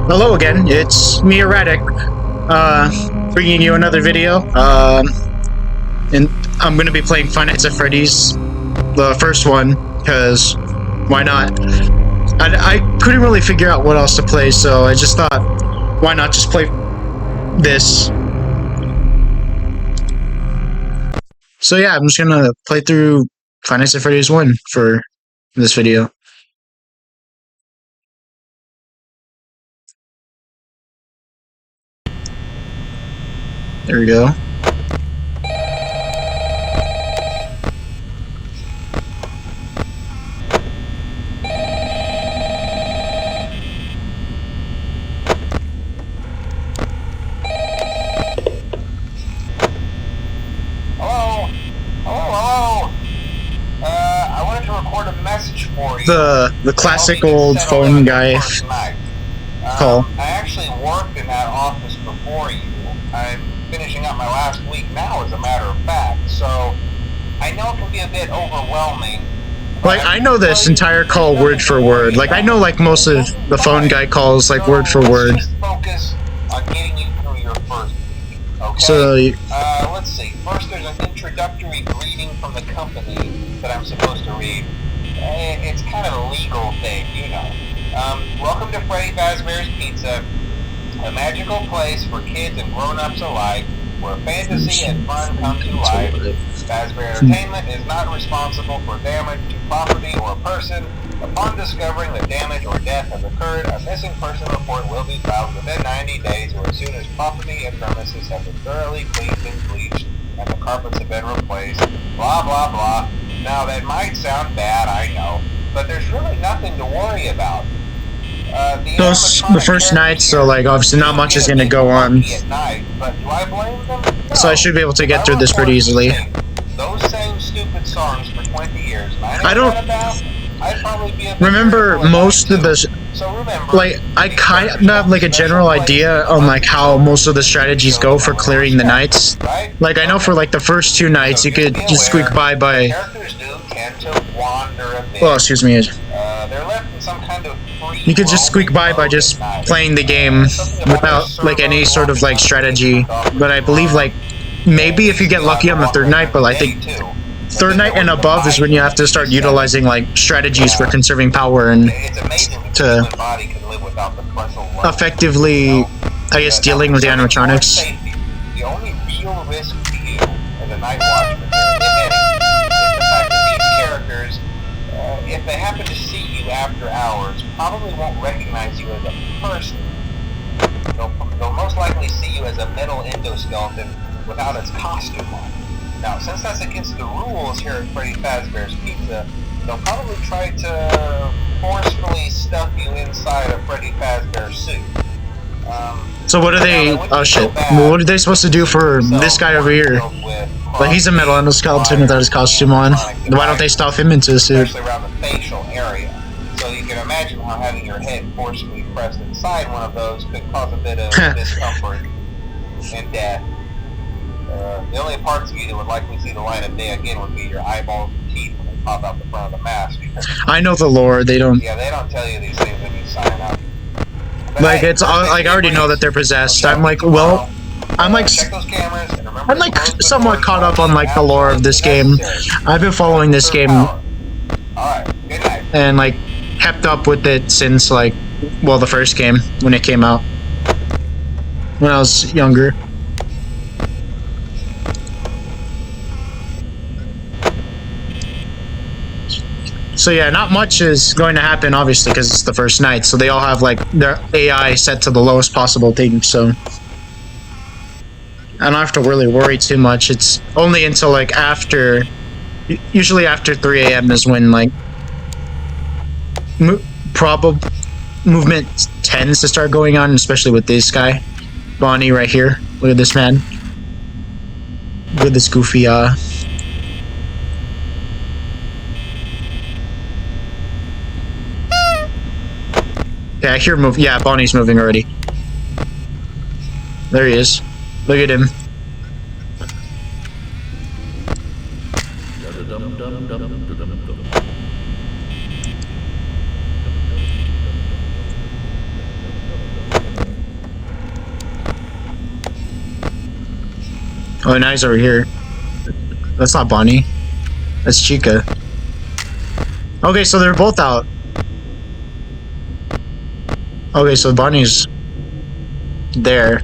Hello again, it's me, Erratic, bringing you another video, and I'm gonna be playing Five Nights at Freddy's, the first one, because why not? I couldn't really figure out what else to play, so I just thought, why not just play this? So yeah, I'm just gonna play through Five Nights at Freddy's 1 for this video. There we go. The classic old phone guy call. I actually worked in that office before you. I'm finishing up my last week now, as a matter of fact, so I know it can be a bit overwhelming. Like, I know this entire call word for word. Like, I know, like, most of the phone guy calls, like, word for word. Let's just focus on getting you through your first week, okay? So, let's see. First, there's an introductory greeting from the company that I'm supposed to read. It's kind of a legal thing, you know. Welcome to Freddy Fazbear's Pizza, a magical place for kids and grown-ups alike, where fantasy and fun come to life. Fazbear Entertainment is not responsible for damage to property or person. Upon discovering that damage or death has occurred, a missing person report will be filed within 90 days or as soon as property and premises have been thoroughly cleaned and bleached and the carpets have been replaced. Blah, blah, blah. Now, that might sound bad, I know, but there's really nothing to worry about. The first night, so like obviously not much is gonna go on. So I should be able to get through this pretty easily. Those same stupid songs for 20 years. I don't remember most of the. Like, I kind of have like a general idea on like how most of the strategies go for clearing the nights. Like, I know for like the first two nights you could just squeak by. Well, excuse me. You could just squeak by just playing the game without like any sort of like strategy. But I believe like maybe if you get lucky on the third night, but I think third night and above is when you have to start utilizing like strategies for conserving power and to effectively, I guess, dealing with the animatronics. The only real risk to you as a night watchman, if any, is the fact that these characters, if they happen to see you after hours, probably won't recognize you as a person. They'll most likely see you as a metal endoskeleton without its costume on. Now, since that's against the rules here at Freddy Fazbear's Pizza, they'll probably try to forcefully stuff you inside a Freddy Fazbear suit. So what are they? Oh shit! What are they supposed to do for this guy over here? Like, he's a metal endoskeleton without his costume on. Why don't they stuff him into a suit? Especially around the facial area. So you can imagine how having your head forcibly pressed inside one of those could cause a bit of discomfort and death. The only parts of you that would likely see the light of day again would be your eyeballs and teeth when they pop out the front of the mask. I know the lore. They don't. Yeah, they don't tell you these things when you sign up. But like, hey, it's like I already know that they're possessed. I'm like, well, I'm like somewhat caught up on like the lore of this game. I've been following this game and like kept up with it since like, well, the first game when it came out when I was younger. So yeah, not much is going to happen, obviously, because it's the first night. So they all have like their AI set to the lowest possible thing. So I don't have to really worry too much. It's only until like after, usually after 3 a.m. is when like movement tends to start going on, especially with this guy, Bonnie, right here. Look at this man. Look at this goofy Yeah, I hear move. Yeah, Bonnie's moving already. There he is. Look at him. Oh, now he's over here. That's not Bonnie. That's Chica. Okay, so they're both out. Okay, so Bonnie's there.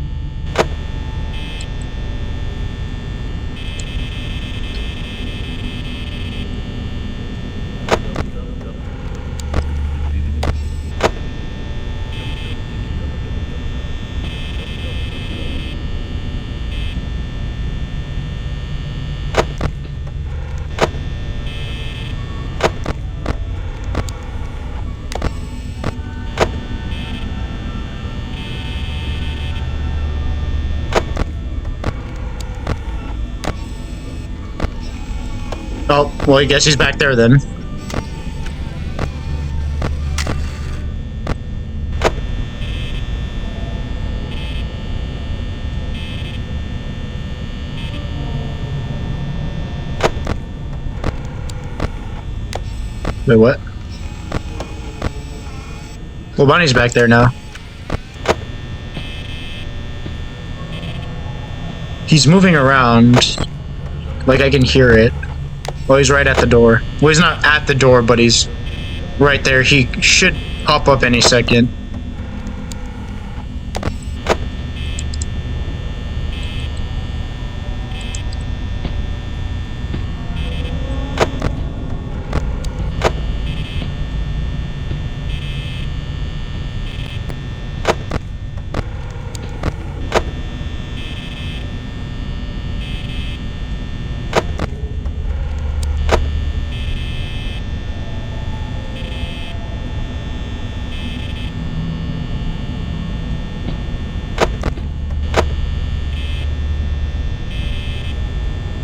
Oh, well, I guess he's back there then. Wait, what? Well, Bonnie's back there now. He's moving around. Like, I can hear it. Oh, he's right at the door. Well, he's not at the door, but he's right there. He should pop up any second.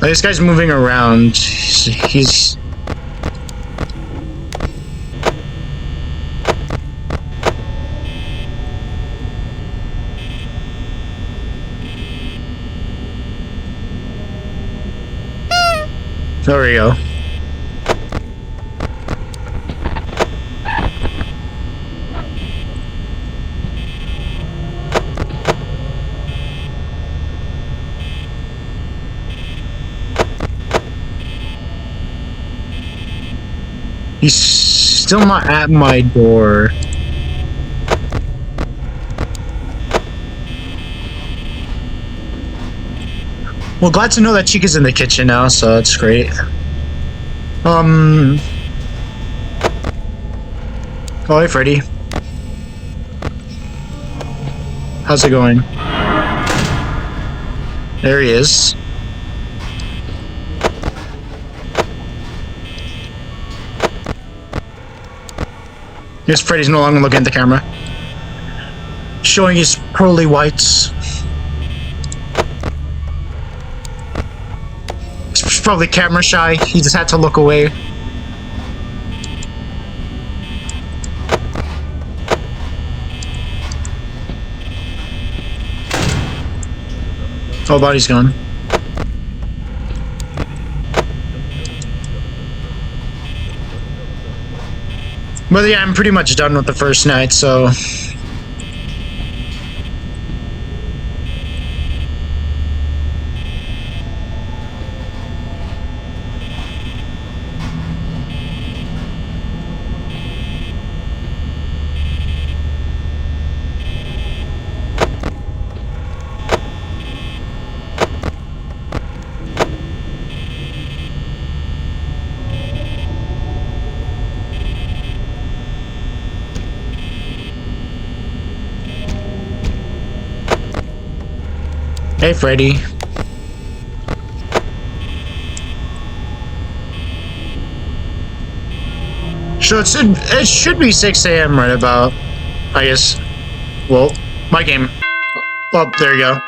This guy's moving around. He's... There we go. He's still not at my door. Well, glad to know that Chica's in the kitchen now, so that's great. Oh, hey, Freddy. How's it going? There he is. Yes, Freddy's no longer looking at the camera. Showing his pearly whites. He's probably camera shy. He just had to look away. Oh, body's gone. But yeah, I'm pretty much done with the first night, so... Hey, Freddy. So it should be 6 a.m. right about, I guess. Well, my game. Oh, there you go.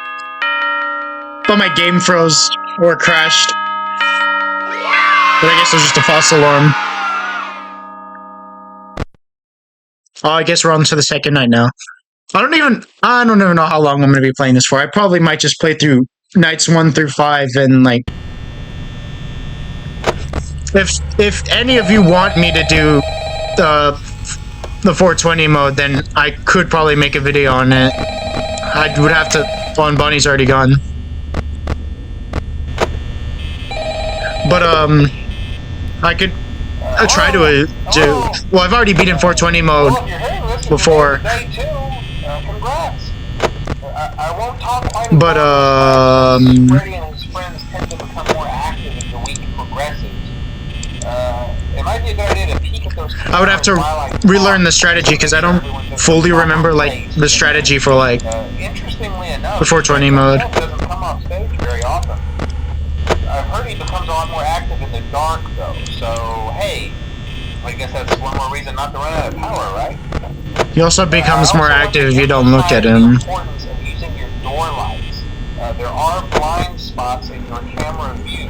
But my game froze or crashed. But I guess it was just a false alarm. Oh, I guess we're on to the second night now. I don't even know how long I'm going to be playing this for. I probably might just play through nights 1 through 5 and like... If any of you want me to do the 420 mode, then I could probably make a video on it. I would have to... Oh, and Bonnie's already gone. But I could try to do. Well, I've already beaten 420 mode Well, if you're hearing this, before. Day 2, congrats. I won't talk quite But Freddy and his friends tend to become more active as the week progresses. It might be a good idea to peek at those. I would have to relearn the strategy because I don't fully remember like the strategy for like interestingly enough, the 420 mode. Doesn't come off stage very often. I've heard he becomes a lot more active in the dark though. So hey, I guess that's one more reason not to run out of power, right? He also becomes more active if you don't look at him. The importance of using your door lights. There are blind spots in your camera view,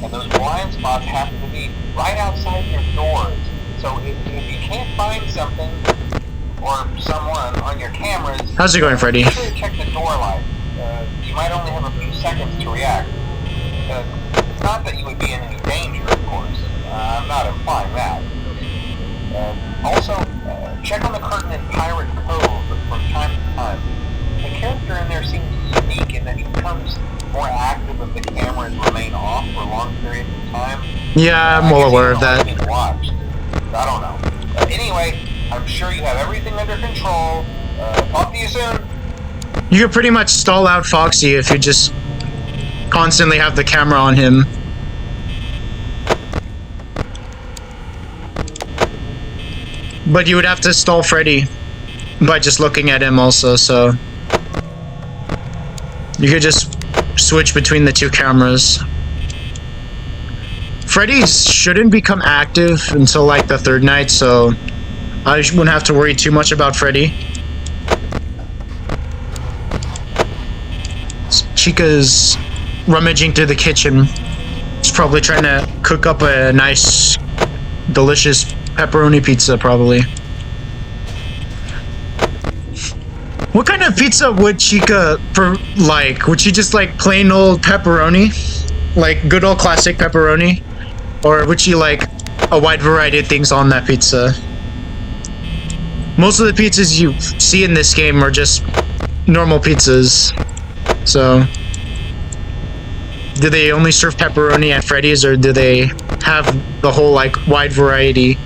and those blind spots happen to be right outside your doors. So if you can't find something or someone on your cameras, how's it going, Freddy? Be sure to check the door light. You might only have a few seconds to react. Not that you would be in any danger, of course. I'm not implying that. Also, check on the curtain in Pirate Cove from time to time. The character in there seems unique in that he becomes more active if the cameras remain off for long periods of time. Yeah, I'm well aware of that. Watched. I don't know. Anyway, I'm sure you have everything under control. Talk to you soon. You could pretty much stall out Foxy if you just constantly have the camera on him. But you would have to stall Freddy by just looking at him also, so you could just switch between the two cameras. Freddy shouldn't become active until like the third night, so I wouldn't have to worry too much about Freddy. Chica's rummaging through the kitchen. She's probably trying to cook up a nice, delicious pepperoni pizza, probably. What kind of pizza would Chica like? Would she just like plain old pepperoni? Like good old classic pepperoni? Or would she like a wide variety of things on that pizza? Most of the pizzas you see in this game are just normal pizzas. So, do they only serve pepperoni at Freddy's, or do they have the whole like wide variety?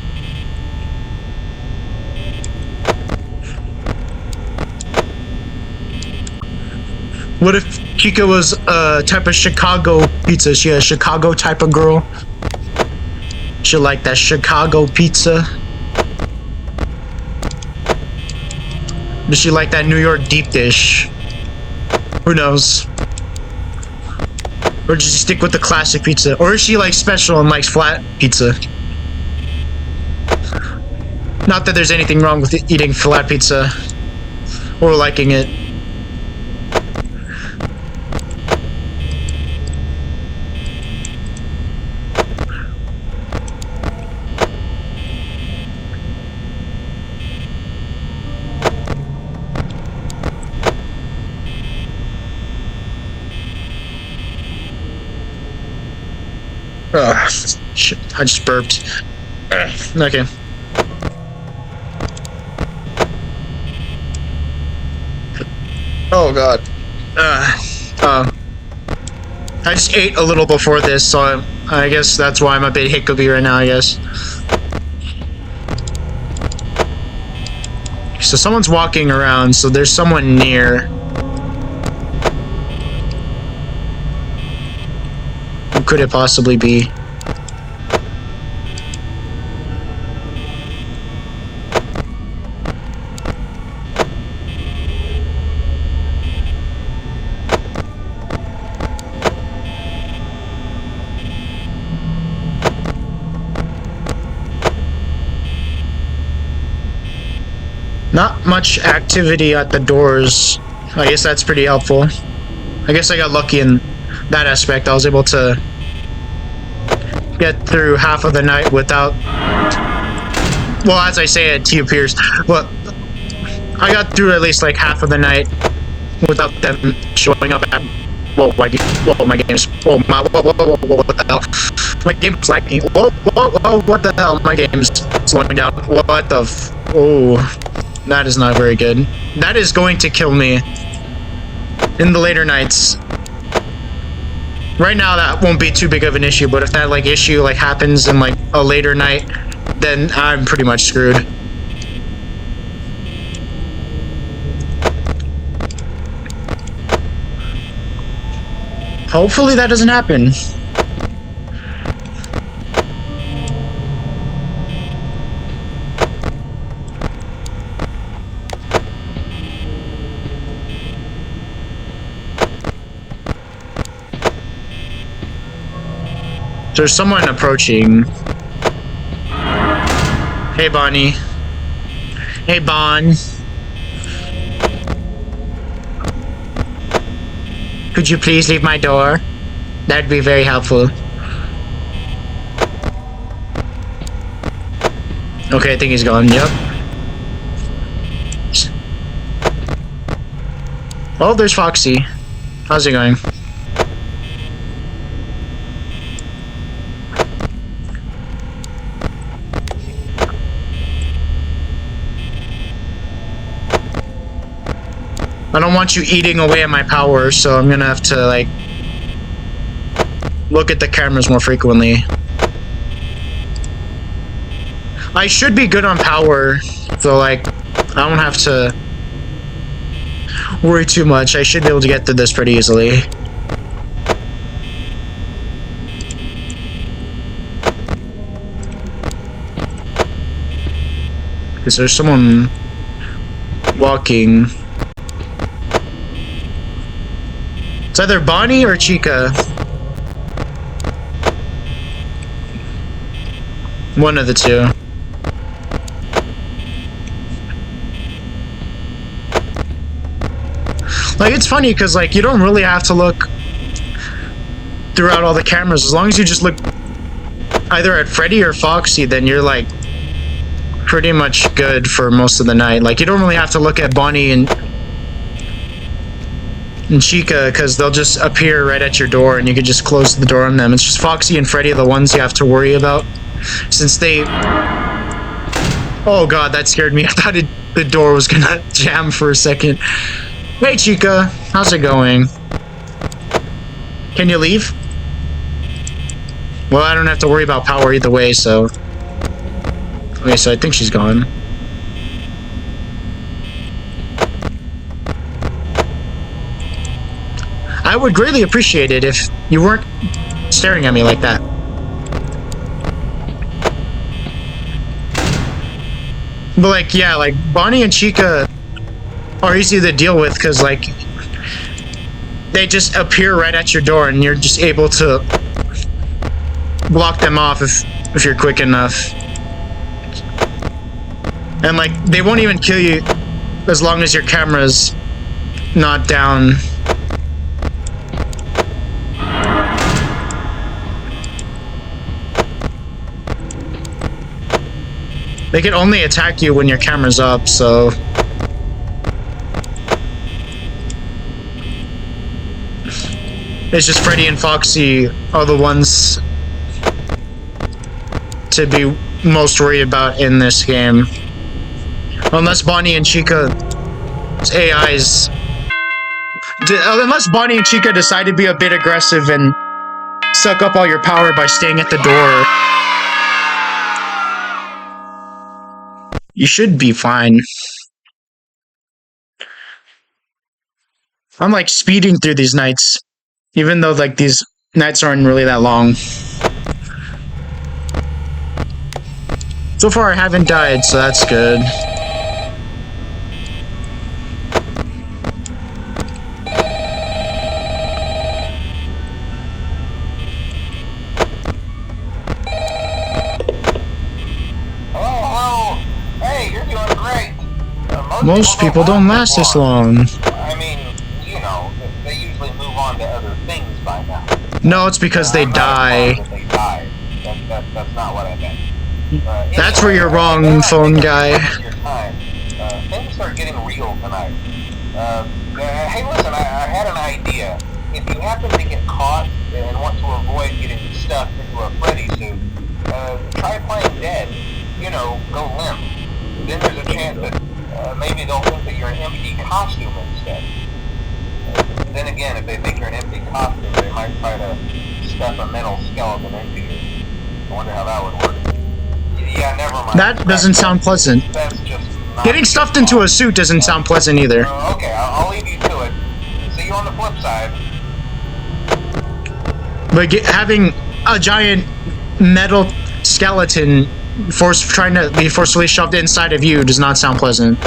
What if Chica was a type of Chicago pizza? She a Chicago type of girl? She like that Chicago pizza? Does she like that New York deep dish? Who knows? Or does she stick with the classic pizza? Or is she like special and likes flat pizza? Not that there's anything wrong with eating flat pizza or liking it. Shit, I just burped. Okay. Oh god. I just ate a little before this, so I guess that's why I'm a bit hiccupy right now, I guess. So someone's walking around, so there's someone near. Who could it possibly be? Not much activity at the doors. I guess that's pretty helpful. I guess I got lucky in that aspect. I was able to get through half of the night without... Well, as I say it to you, Pierce, but I got through at least like half of the night without them showing up at... Whoa, my game's... Whoa, what the hell? My game's lagging. Whoa, what the hell? My game's slowing down. What the oh... That is not very good. That is going to kill me in the later nights. Right now, that won't be too big of an issue, but if that, like, issue, like, happens in, like, a later night, then I'm pretty much screwed. Hopefully that doesn't happen. There's someone approaching. Hey, Bonnie. Hey, Bon. Could you please leave my door? That'd be very helpful. Okay, I think he's gone. Yep. Oh, there's Foxy. How's it going? I don't want you eating away at my power, so I'm gonna have to, like, look at the cameras more frequently. I should be good on power, so, like, I don't have to worry too much. I should be able to get through this pretty easily. Because there's someone walking. It's either Bonnie or Chica. One of the two. Like, it's funny because, like, you don't really have to look throughout all the cameras. As long as you just look either at Freddy or Foxy, then you're, like, pretty much good for most of the night. Like, you don't really have to look at Bonnie and Chica, because they'll just appear right at your door and you can just close the door on them. It's just Foxy and Freddy are the ones you have to worry about, since they... Oh god, that scared me. I thought the door was gonna jam for a second. Hey Chica, how's it going? Can you leave? Well, I don't have to worry about power either way, so... Okay, so I think she's gone. I would greatly appreciate it if you weren't staring at me like that. But, like, yeah, like, Bonnie and Chica are easy to deal with because, like, they just appear right at your door and you're just able to block them off if you're quick enough. And, like, they won't even kill you as long as your camera's not down. They can only attack you when your camera's up, so... It's just Freddy and Foxy are the ones to be most worried about in this game. Unless Bonnie and Chica's AIs... Unless Bonnie and Chica decide to be a bit aggressive and suck up all your power by staying at the door. You should be fine. I'm like speeding through these nights, even though like these nights aren't really that long. So far I haven't died, so that's good. Most people don't last this long. I mean, you know, they usually move on to other things by now. No, it's because they die. They die. That's not what I meant. That's where you're wrong, phone guy. Things start getting real tonight. Hey, listen, I had an idea. If you happen to get caught and want to avoid getting stuffed into a Freddy suit, try playing dead. You know, go limp. Then there's a chance that maybe they'll think that you're an empty costume instead. then again, if they think you're an empty costume, they might try to stuff a metal skeleton into you. I wonder how that would work. Yeah, never mind. That doesn't sound pleasant. That's just Getting stuffed into a suit doesn't sound pleasant either. Okay, I'll leave you to it. See you on the flip side. But having a giant metal skeleton trying to be forcefully shoved inside of you does not sound pleasant.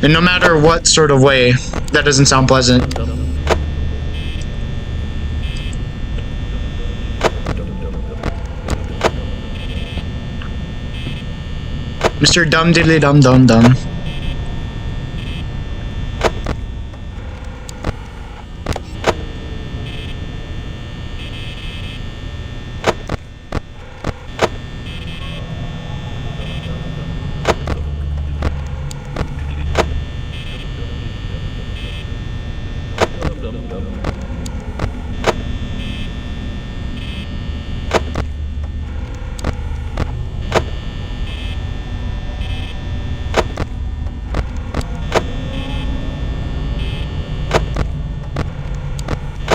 And no matter what sort of way, that doesn't sound pleasant. Mr. Dum Diddly Dum Dum Dum.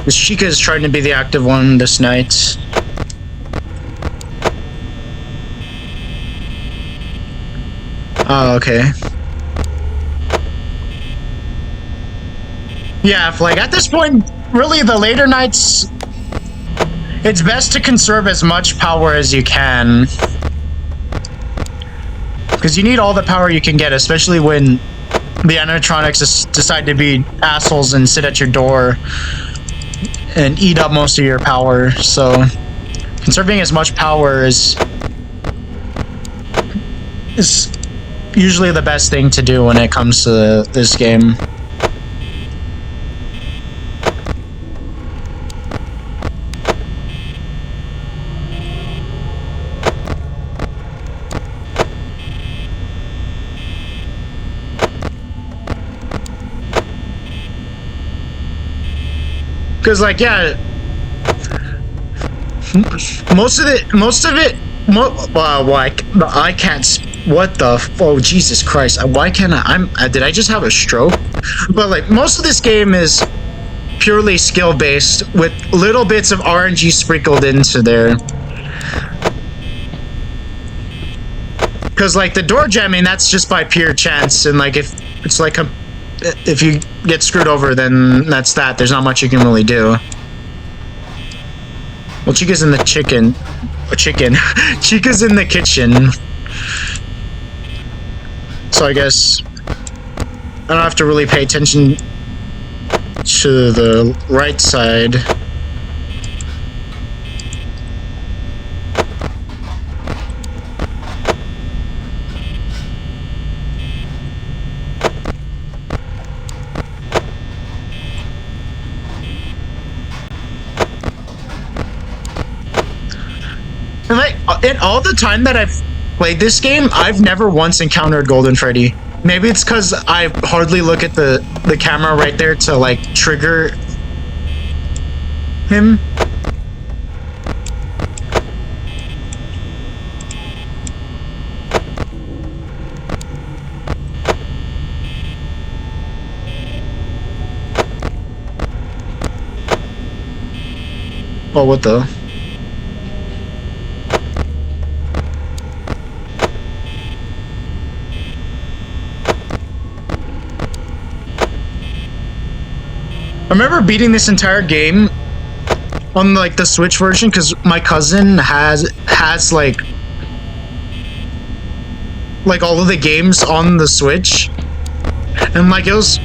This Chica is trying to be the active one this night. Oh, okay. Yeah, like at this point, really the later nights, it's best to conserve as much power as you can. Because you need all the power you can get, especially when the animatronics decide to be assholes and sit at your door and eat up most of your power. So conserving as much power is usually the best thing to do when it comes to this game. Because, like, yeah, most of it, I can't, what the, oh, Jesus Christ, why can't did I just have a stroke? But, like, most of this game is purely skill-based with little bits of RNG sprinkled into there. Because, like, the door jamming, that's just by pure chance, and, like, if it's like if you get screwed over, then that's that. There's not much you can really do. Well, Chica's in the chicken. Chica's in the kitchen. So I guess I don't have to really pay attention to the right side. And like, in all the time that I've played this game, I've never once encountered Golden Freddy. Maybe it's because I hardly look at the camera right there to, like, trigger him. Oh, what the? I remember beating this entire game on, like, the Switch version because my cousin has like all of the games on the Switch, and, like, it was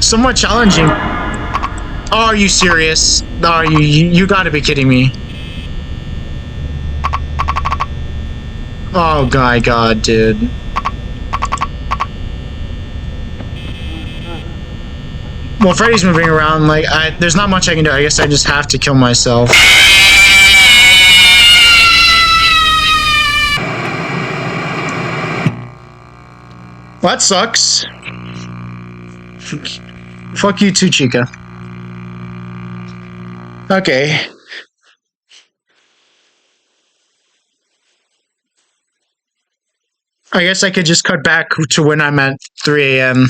somewhat challenging. Oh, are you serious? No, you gotta be kidding me. Oh my god, dude. Well, Freddy's moving around, like, there's not much I can do. I guess I just have to kill myself. Well, that sucks. Fuck you too, Chica. Okay. I guess I could just cut back to when I'm at 3 a.m.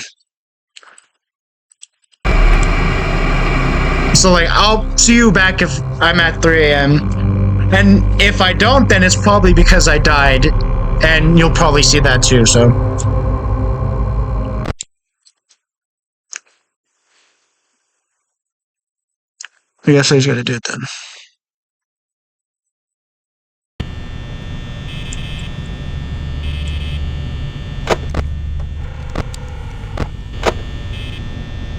So, like, I'll see you back if I'm at 3 a.m. And if I don't, then it's probably because I died. And you'll probably see that too, so. I guess I just gotta do it then.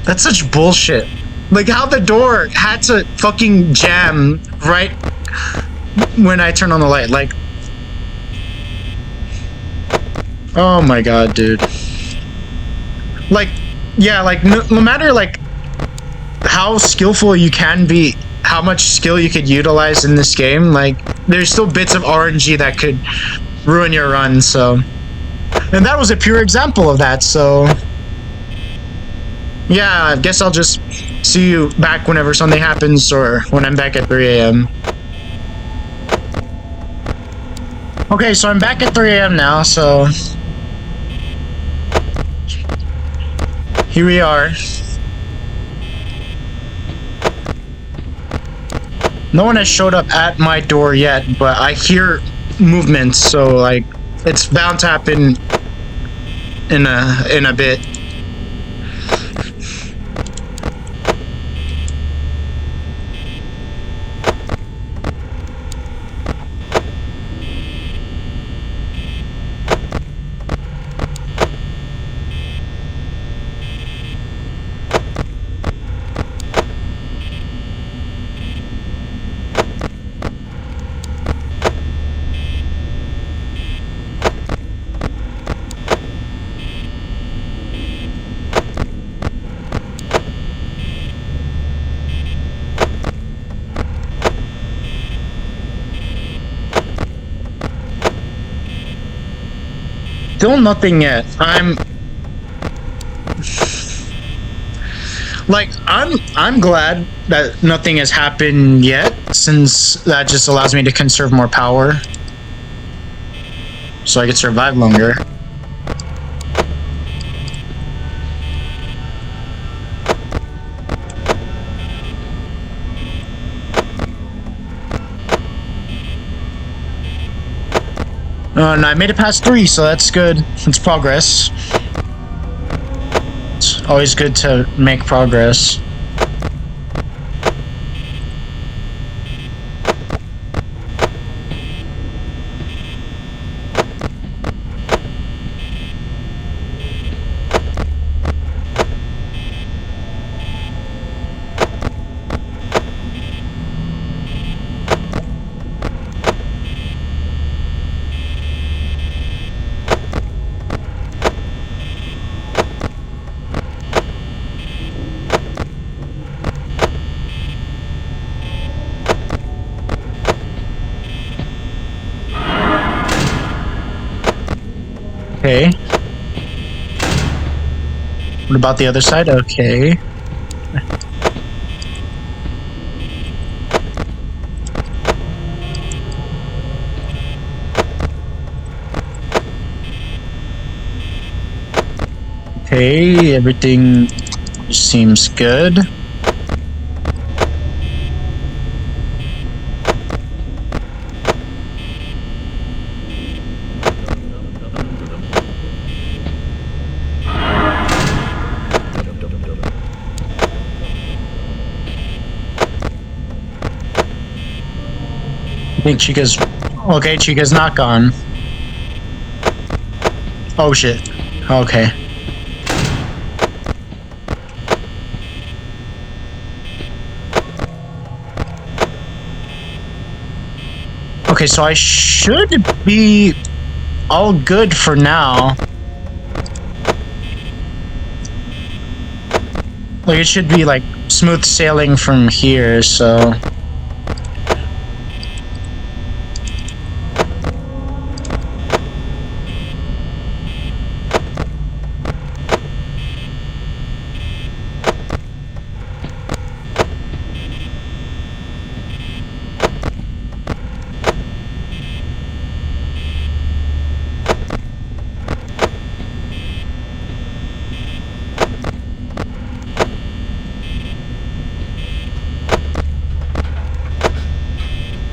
That's such bullshit. Like, how the door had to fucking jam right when I turn on the light. Like, oh my god, dude. Like, yeah, like, no matter, like, how skillful you can be, how much skill you could utilize in this game, like, there's still bits of RNG that could ruin your run, so. And that was a pure example of that, so. Yeah, I guess I'll just see you back whenever something happens or when I'm back at 3 a.m. Okay, so I'm back at 3 a.m. now, so here we are. No one has showed up at my door yet, but I hear movements, so like it's bound to happen in a bit. Still nothing yet. I'm glad that nothing has happened yet, since that just allows me to conserve more power. So I can survive longer. And I made it past 3, so that's good. It's progress. It's always good to make progress. Okay. What about the other side? Okay. Okay, everything seems good. I think Chica's... Okay, Chica's not gone. Oh shit. Okay. Okay, so I should be all good for now. Like, it should be, like, smooth sailing from here, so...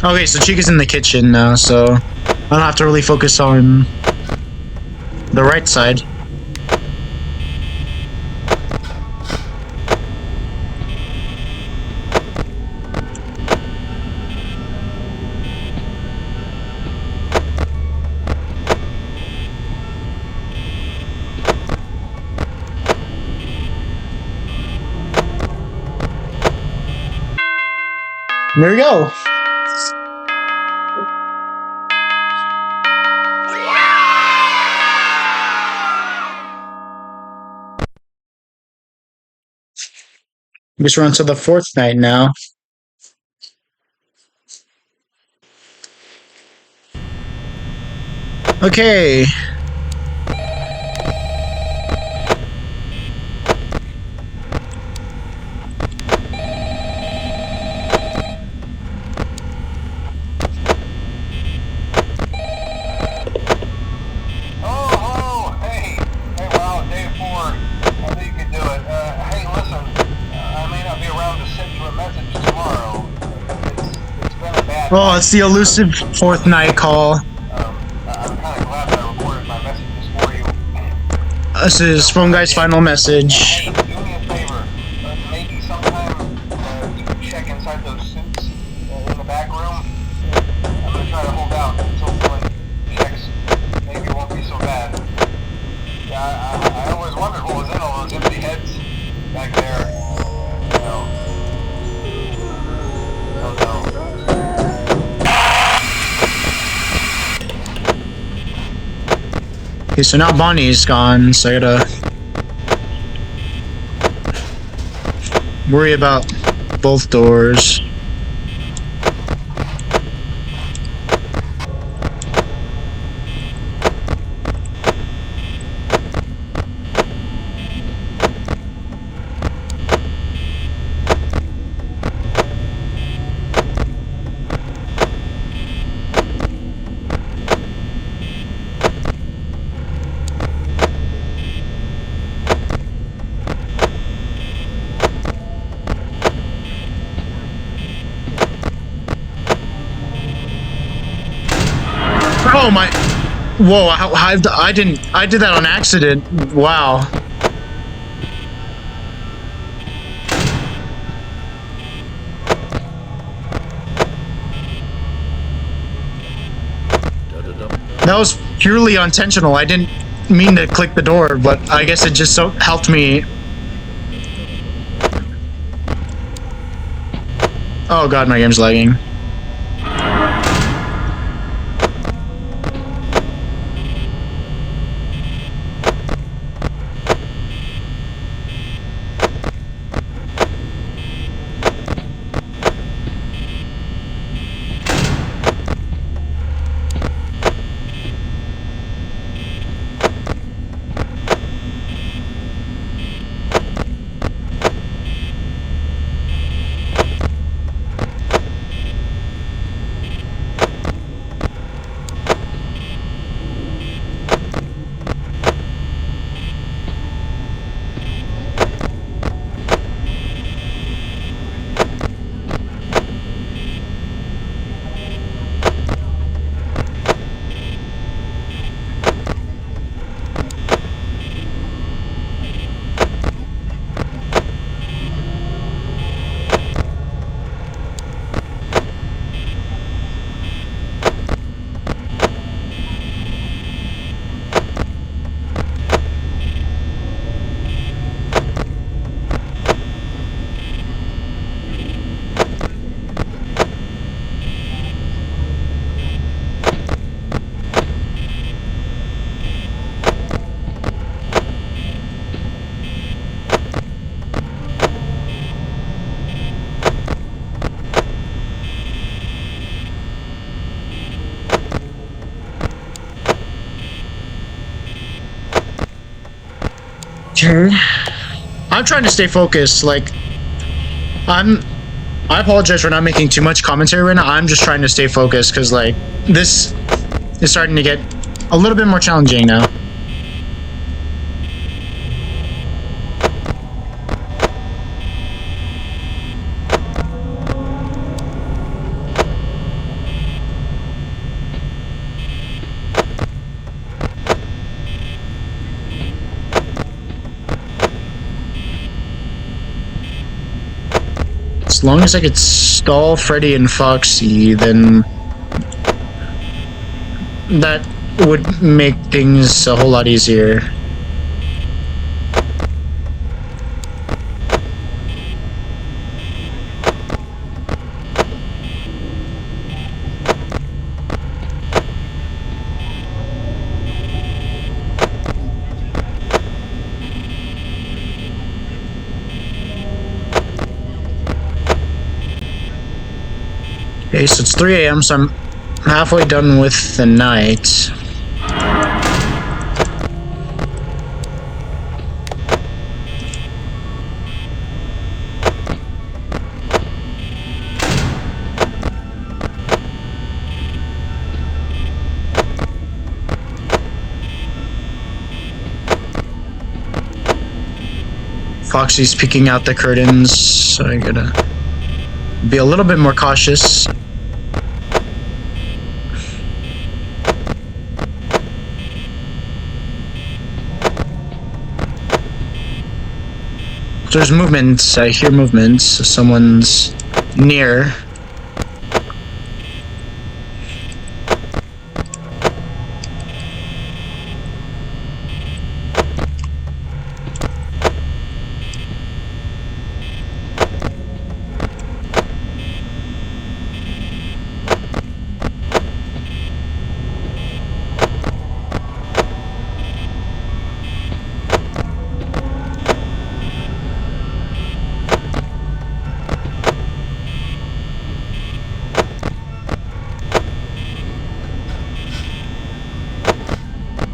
Okay, so Chica's in the kitchen now, so I don't have to really focus on the right side. There we go. Guess we're on to the fourth night now. Okay. Oh, hey, wow, day 4. I knew you could do it. Hey, listen, I may not be around to send you a message tomorrow. It's been a bad Oh, night. it's the elusive fourth night call. I'm kind of glad that I recorded my messages for you. This is Phone Guy's final message. Hey, do me a favor. Maybe sometime you can check inside those suits in the back room. I'm gonna try to hold out until someone checks. Maybe it won't be so bad. Yeah, I always wondered what was in all those empty heads back there. No. Oh no. Okay, so now Bonnie's gone, so I gotta worry about both doors. Oh my! Whoa! I did that on accident. Wow. That was purely unintentional. I didn't mean to click the door, but I guess it just so helped me. Oh god, my game's lagging. Okay. I'm trying to stay focused. Like, I apologize for not making too much commentary right now. I'm just trying to stay focused because, like, this is starting to get a little bit more challenging now. As long as I could stall Freddy and Foxy, then that would make things a whole lot easier. Okay, so it's 3 a.m., so I'm halfway done with the night. Foxy's peeking out the curtains, so I gotta be a little bit more cautious. There's movement. I hear movement. So someone's near.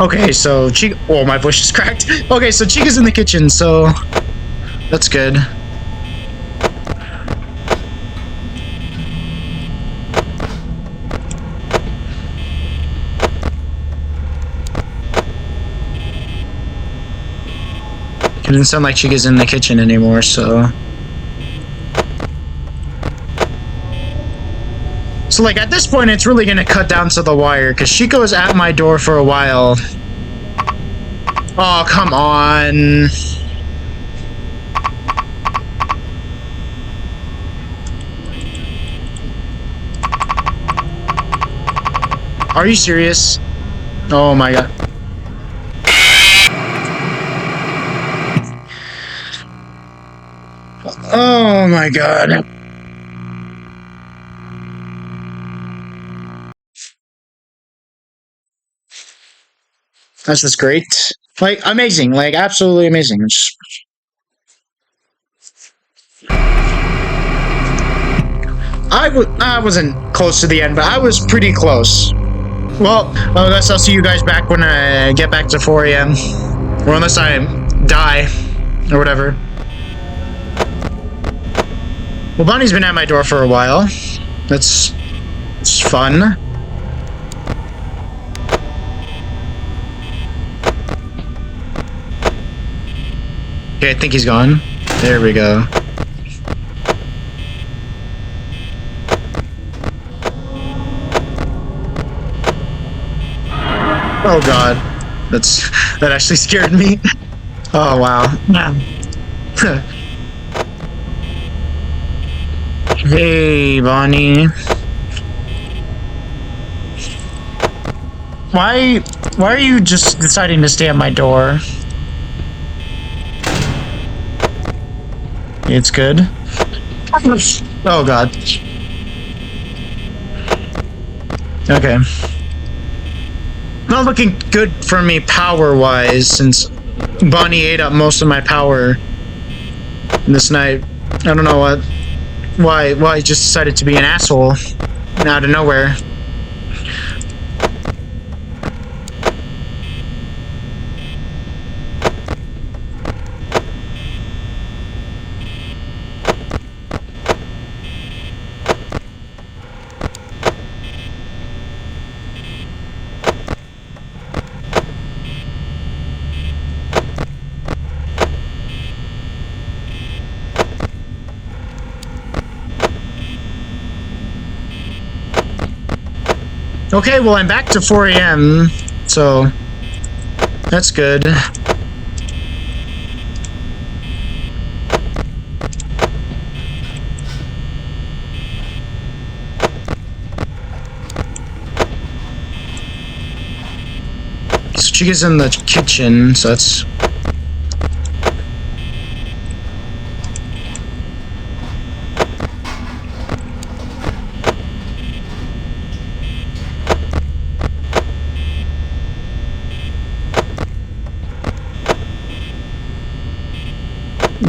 Okay, so Chica. Oh, my voice just cracked. Okay, so Chica's in the kitchen, so that's good. It didn't sound like Chica's in the kitchen anymore, so. So, like, at this point, it's really gonna cut down to the wire, because Chica was at my door for a while. Oh, come on. Are you serious? Oh my god. Oh my god. That's just great. Like, amazing. Like, absolutely amazing. I wasn't close to the end, but I was pretty close. Well, I guess I'll see you guys back when I get back to 4 a.m. Or unless I die. Or whatever. Well, Bonnie's been at my door for a while. It's fun. Okay, I think he's gone. There we go. Oh god. That actually scared me. Oh wow. Hey, Bonnie. Why are you just deciding to stay at my door? It's good. Oh god. Okay. Not looking good for me power-wise, since Bonnie ate up most of my power this night. I don't know why he just decided to be an asshole out of nowhere. Okay, well, I'm back to 4 a.m., so that's good. Chica's in the kitchen, so that's...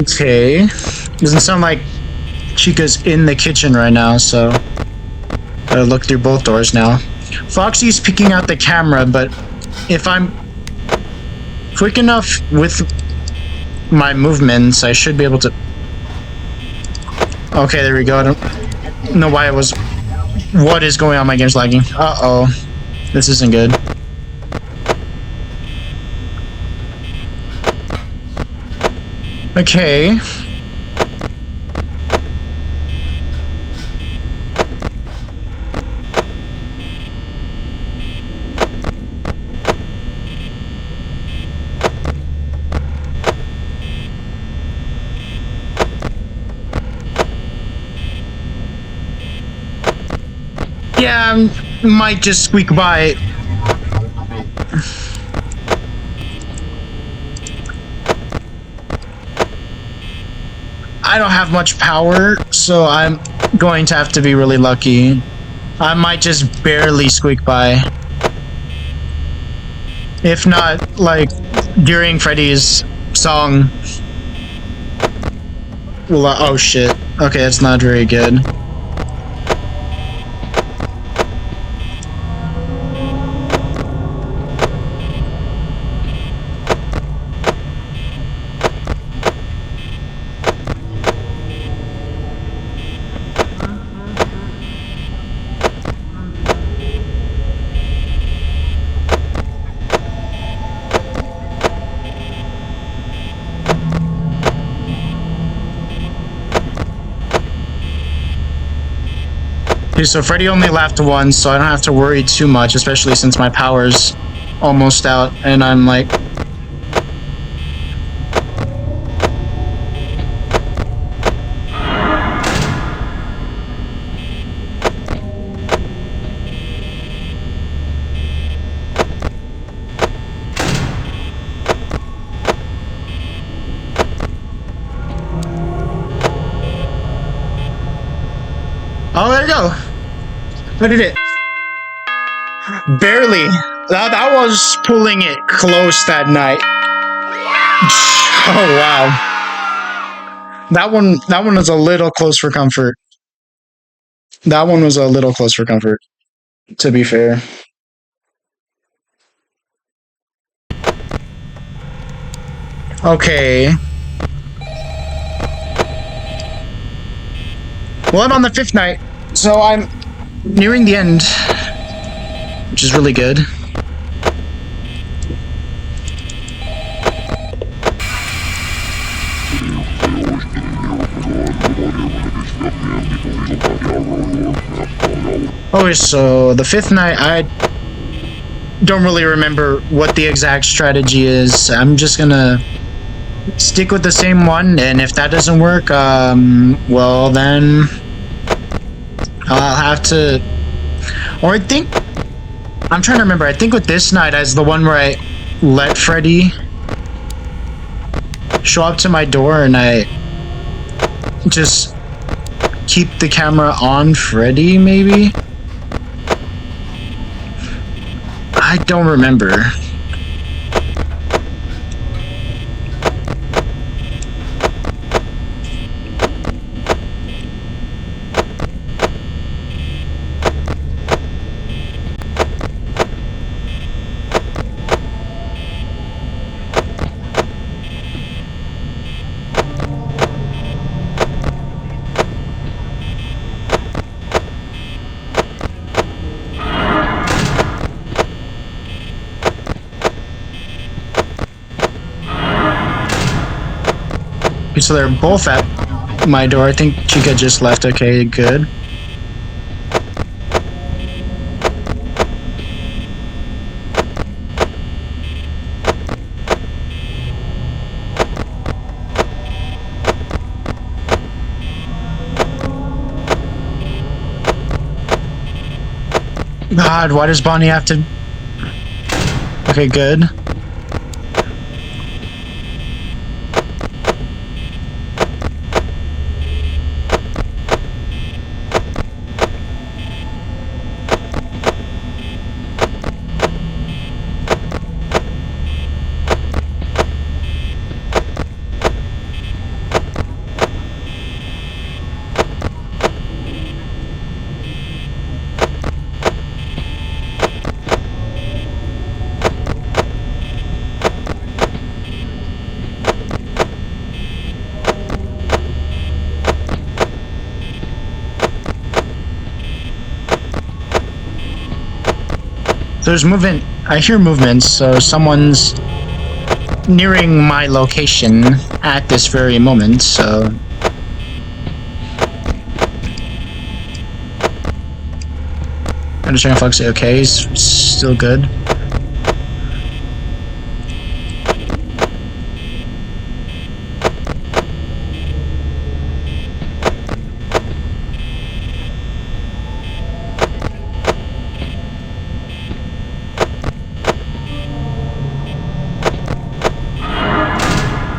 Okay. Doesn't sound like Chica's in the kitchen right now, so gotta look through both doors now. Foxy's peeking out the camera, but if I'm quick enough with my movements, I should be able to... Okay, there we go. I don't know why it was... What is going on? My game's lagging. Uh-oh. This isn't good. Okay. Yeah, might just squeak by. I don't have much power, so I'm going to have to be really lucky. I might just barely squeak by. If not, like, during Freddy's song. Well, oh shit. Okay, that's not very good. Okay, so Freddy only laughed once, so I don't have to worry too much, especially since my power's almost out, and I'm like... Oh, there you go. What did it? Barely. That was pulling it close that night. Oh wow. That one was a little close for comfort. That one was a little close for comfort, to be fair. Okay. Well, I'm on the 5th night, so I'm nearing the end, which is really good. Okay, so the 5th night, I don't really remember what the exact strategy is. I'm just gonna stick with the same one, and if that doesn't work, well then I'll have to... Or I think... I'm trying to remember. I think with this night as the one where I let Freddy show up to my door and I just keep the camera on Freddy, maybe? I don't remember. So they're both at my door. I think Chica just left. Okay, good. God, why does Bonnie have to... Okay, good. There's movement. I hear movements, so someone's nearing my location at this very moment, so... I'm just trying to focus. Okay, he's still good.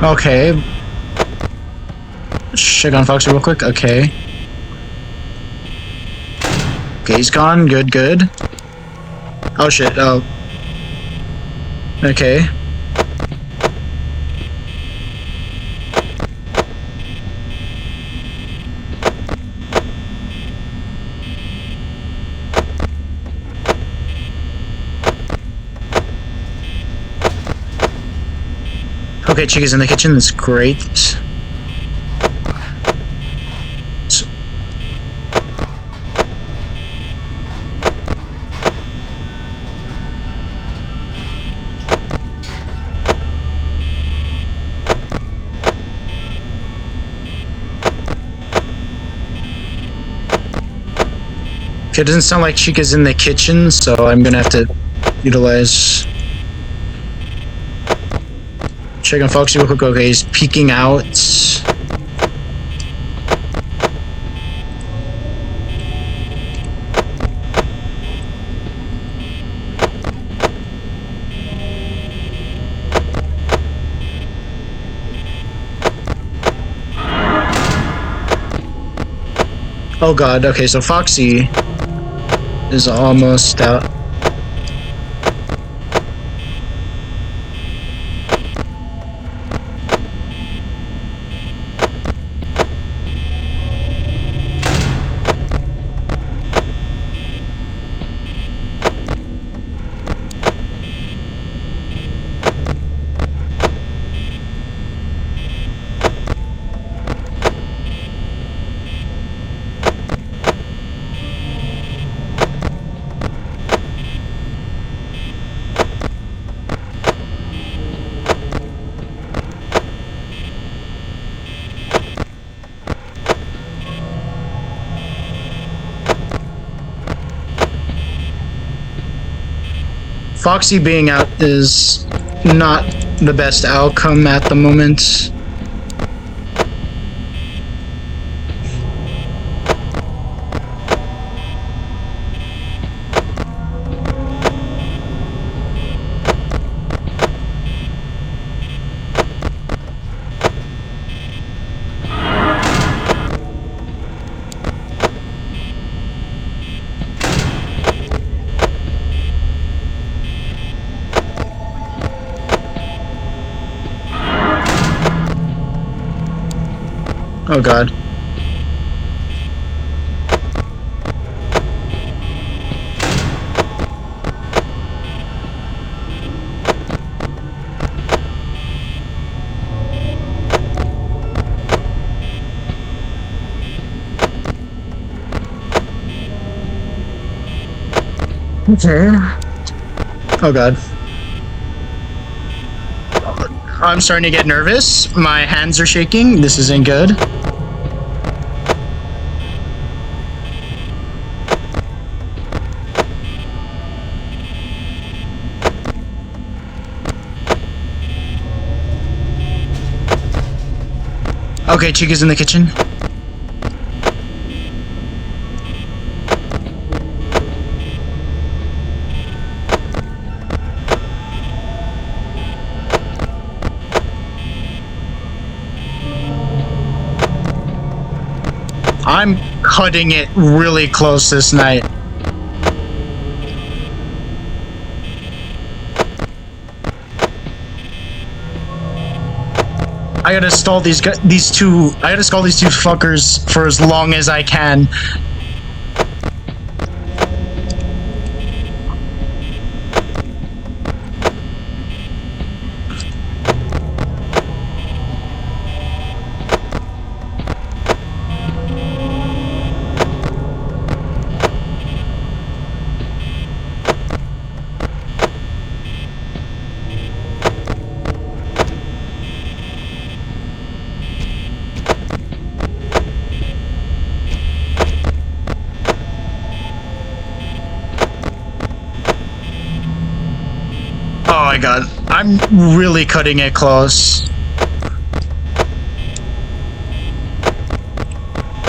Okay. Check on Foxy real quick. Okay. Okay, he's gone. Good, good. Oh shit. Oh. Okay. Okay, Chica's in the kitchen. That's great. Okay, it doesn't sound like Chica's in the kitchen, so I'm gonna have to utilize... Check on Foxy real quick. Okay, he's peeking out. Oh god, okay, so Foxy is almost out. Foxy being out is not the best outcome at the moment. Oh god. Okay. Oh god. I'm starting to get nervous. My hands are shaking. This isn't good. Okay, Chica's in the kitchen. I'm cutting it really close this night. I gotta stall these two fuckers for as long as I can. Oh my god, I'm really cutting it close.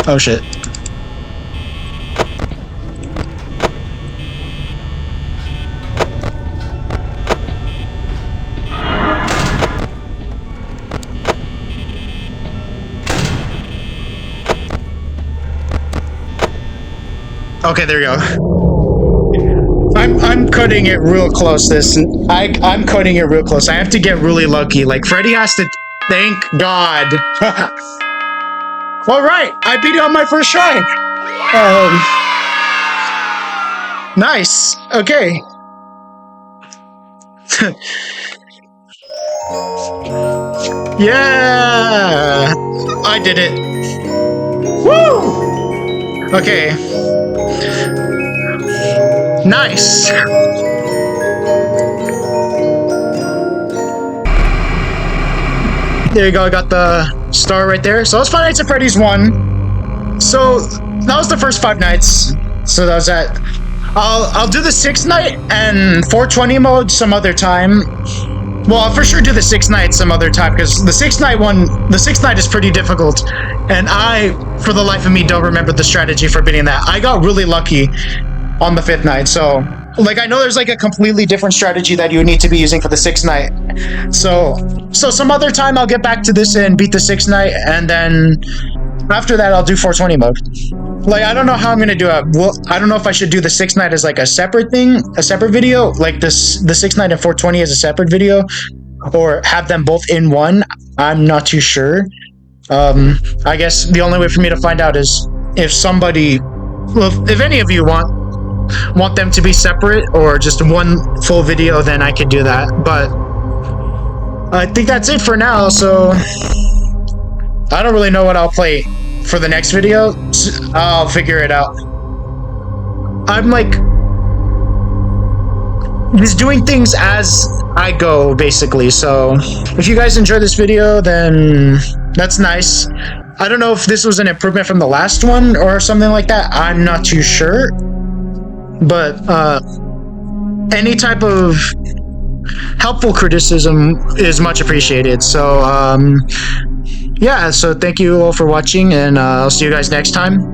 Oh shit. Okay, there we go. I'm cutting it real close. I'm cutting it real close. I have to get really lucky. Like Freddy has to thank God. All right, I beat it on my first try. Nice. Okay. Yeah, I did it. Woo! Okay. Nice. There you go. I got the star right there. So that's Five Nights at Freddy's 1. So that was the first 5 nights. So that was that. I'll do the 6th night and 420 mode some other time. Well, I'll for sure do the 6th night some other time because the 6th night is pretty difficult, and I, for the life of me, don't remember the strategy for beating that. I got really lucky on the 5th night, so like I know there's like a completely different strategy that you would need to be using for the 6th night. So some other time I'll get back to this and beat the 6th night, and then after that I'll do 420 mode. Like, I don't know how I'm gonna do it. Well, I don't know if I should do the 6th night as like a separate thing, a separate video, like the 6th night and 420 as a separate video, or have them both in one. I'm not too sure. I guess the only way for me to find out is if somebody, well, if any of you want them to be separate or just one full video, then I could do that. But I think that's it for now. So I don't really know what I'll play for the next video. I'll figure it out. I'm like just doing things as I go, basically. So if you guys enjoy this video, then that's nice. I don't know if this was an improvement from the last one or something like that. I'm not too sure. But any type of helpful criticism is much appreciated. So yeah, so thank you all for watching, and I'll see you guys next time.